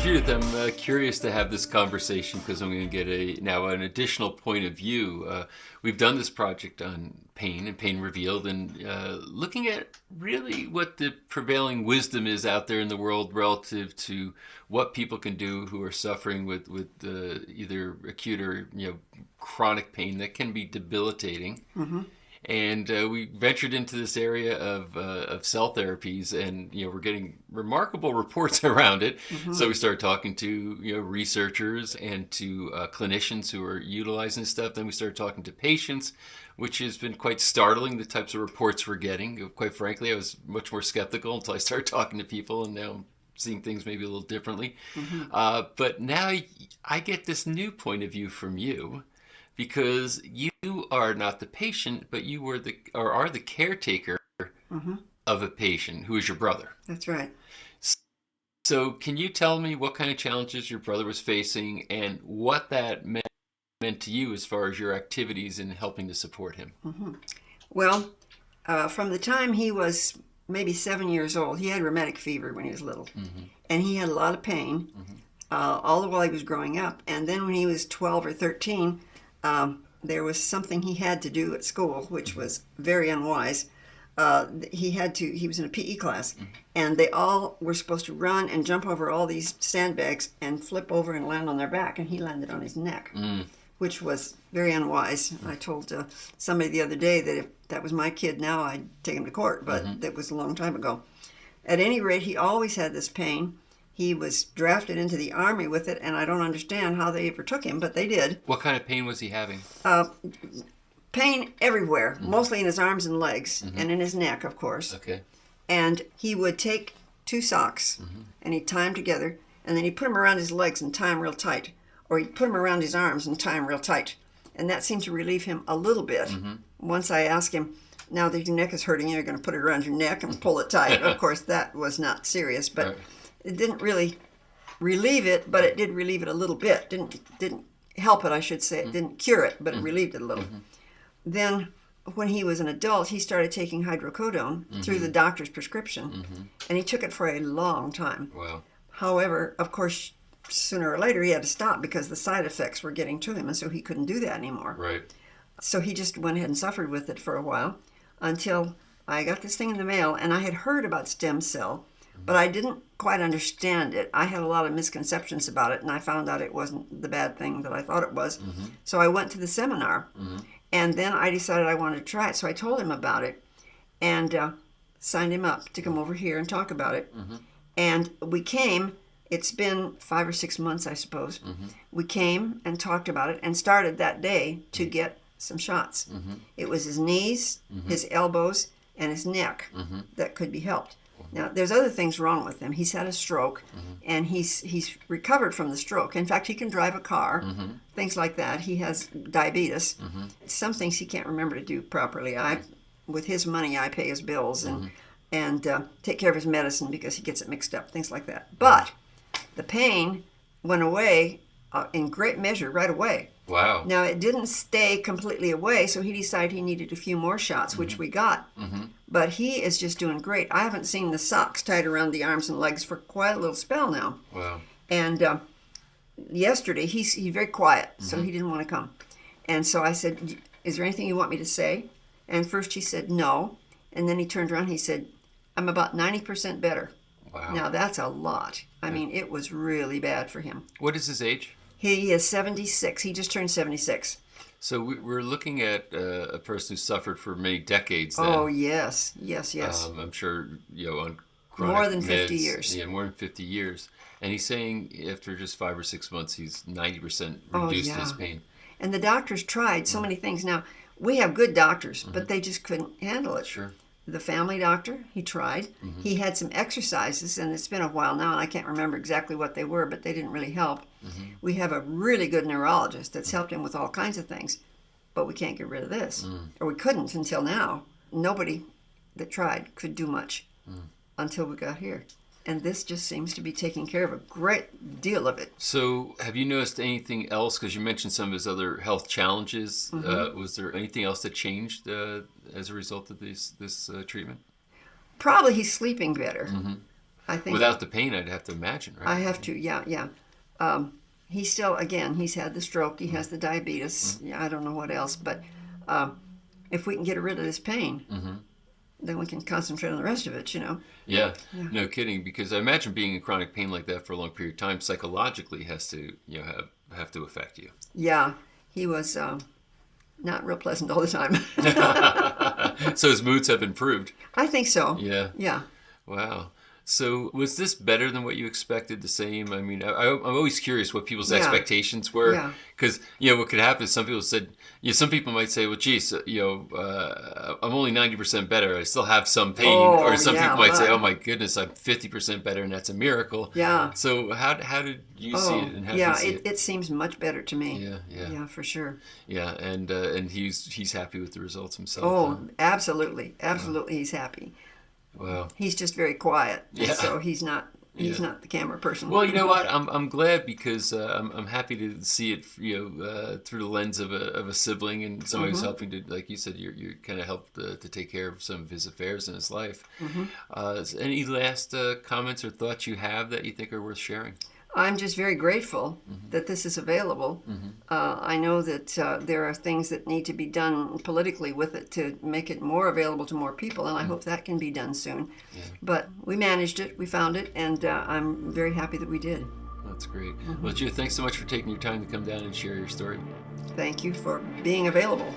Judith, I'm curious to have this conversation because I'm going to get now an additional point of view. We've done this project on pain and Pain Revealed, and looking at really what the prevailing wisdom is out there in the world relative to what people can do who are suffering with either acute or chronic pain that can be debilitating. Mm-hmm. And we ventured into this area of cell therapies, and we're getting remarkable reports around it. Mm-hmm. So we started talking to researchers and to clinicians who are utilizing this stuff. Then we started talking to patients, which has been quite startling, the types of reports we're getting. Quite frankly, I was much more skeptical until I started talking to people, and now I'm seeing things maybe a little differently. Mm-hmm. But now I get this new point of view from you, because you are not the patient, but you were are the caretaker mm-hmm. of a patient who is your brother. That's right. So can you tell me what kind of challenges your brother was facing and what that meant to you as far as your activities in helping to support him? Mm-hmm. Well, from the time he was maybe 7 years old, he had rheumatic fever when he was little. Mm-hmm. And he had a lot of pain all the while he was growing up. And then when he was 12 or 13, there was something he had to do at school, which was very unwise. He was in a PE class, and they all were supposed to run and jump over all these sandbags and flip over and land on their back, and he landed on his neck, which was very unwise. I told somebody the other day that if that was my kid now, I'd take him to court, but that was a long time ago. At any rate, he always had this pain. He was drafted into the Army with it, and I don't understand how they ever took him, but they did. What kind of pain was he having? Pain everywhere, mostly in his arms and legs, and in his neck, of course. Okay. And he would take two socks, and he'd tie them together, and then he'd put them around his legs and tie them real tight. Or he'd put them around his arms and tie them real tight. And that seemed to relieve him a little bit. Once I asked him, now that your neck is hurting, you're going to put it around your neck and pull it tight. Of course, that was not serious, but... Right. It didn't really relieve it, but it did relieve it a little bit. Didn't help it, I should say. It didn't cure it, but it relieved it a little. Then, when he was an adult, he started taking hydrocodone through the doctor's prescription, and he took it for a long time. Wow. However, of course, sooner or later he had to stop because the side effects were getting to him, and so he couldn't do that anymore. Right. So he just went ahead and suffered with it for a while until I got this thing in the mail, and I had heard about stem cell, but I didn't quite understand it. I had a lot of misconceptions about it, and I found out it wasn't the bad thing that I thought it was. So I went to the seminar, and then I decided I wanted to try it. So I told him about it and signed him up to come over here and talk about it. And we came. It's been 5 or 6 months, I suppose. We came and talked about it and started that day to get some shots. It was his knees, his elbows, and his neck that could be helped. Now, there's other things wrong with him. He's had a stroke, and he's recovered from the stroke. In fact, he can drive a car, things like that. He has diabetes. Some things he can't remember to do properly. With his money, I pay his bills and take care of his medicine because he gets it mixed up, things like that. But the pain went away in great measure right away. Wow. Now, it didn't stay completely away, so he decided he needed a few more shots, which we got. But he is just doing great. I haven't seen the socks tied around the arms and legs for quite a little spell now. Wow. And yesterday, he's very quiet, so he didn't want to come. And so I said, is there anything you want me to say? And first he said no. And then he turned around and he said, I'm about 90% better. Wow. Now, that's a lot. I mean, it was really bad for him. What is his age? He is 76. He just turned 76. So we're looking at a person who suffered for many decades then. Oh, yes. I'm sure, on chronic more than 50 meds. years. Yeah, more than 50 years. And he's saying after just 5 or 6 months, he's 90% reduced his pain. And the doctors tried so many things. Now, we have good doctors, but they just couldn't handle it. Sure. The family doctor, he tried. He had some exercises, and it's been a while now, and I can't remember exactly what they were, but they didn't really help. We have a really good neurologist that's helped him with all kinds of things, but we can't get rid of this. Or we couldn't until now. Nobody that tried could do much until we got here. And this just seems to be taking care of a great deal of it. So have you noticed anything else? Because you mentioned some of his other health challenges. Was there anything else that changed as a result of this treatment? Probably he's sleeping better. I think without the pain, I'd have to imagine, right? I have to, yeah. He's still, again, he's had the stroke, he has the diabetes, yeah, I don't know what else, but if we can get rid of this pain, then we can concentrate on the rest of it, Yeah, no kidding. Because I imagine being in chronic pain like that for a long period of time psychologically has to, have to affect you. Yeah, he was not real pleasant all the time. So his moods have improved. I think so. Yeah. Yeah. Wow. So was this better than what you expected? The same? I mean, I'm always curious what people's expectations were. Yeah. Because, what could happen is some people said, some people might say, well, geez, I'm only 90% better. I still have some pain. Or some people might say, oh my goodness, I'm 50% better, and that's a miracle. Yeah. So how did you see it? And how did you see it seems much better to me. Yeah. Yeah, for sure. Yeah, and he's happy with the results himself. Oh, absolutely. Absolutely, he's happy. Wow. He's just very quiet. Yeah. So he's not the camera person. Well, you know what? I'm glad because I'm happy to see it, through the lens of a sibling and somebody who's helping to, like you said, you kind of helped to take care of some of his affairs in his life. Any last comments or thoughts you have that you think are worth sharing? I'm just very grateful that this is available. I know that there are things that need to be done politically with it to make it more available to more people, and I hope that can be done soon. Yeah. But we managed it, we found it, and I'm very happy that we did. That's great. Well, Gia, thanks so much for taking your time to come down and share your story. Thank you for being available.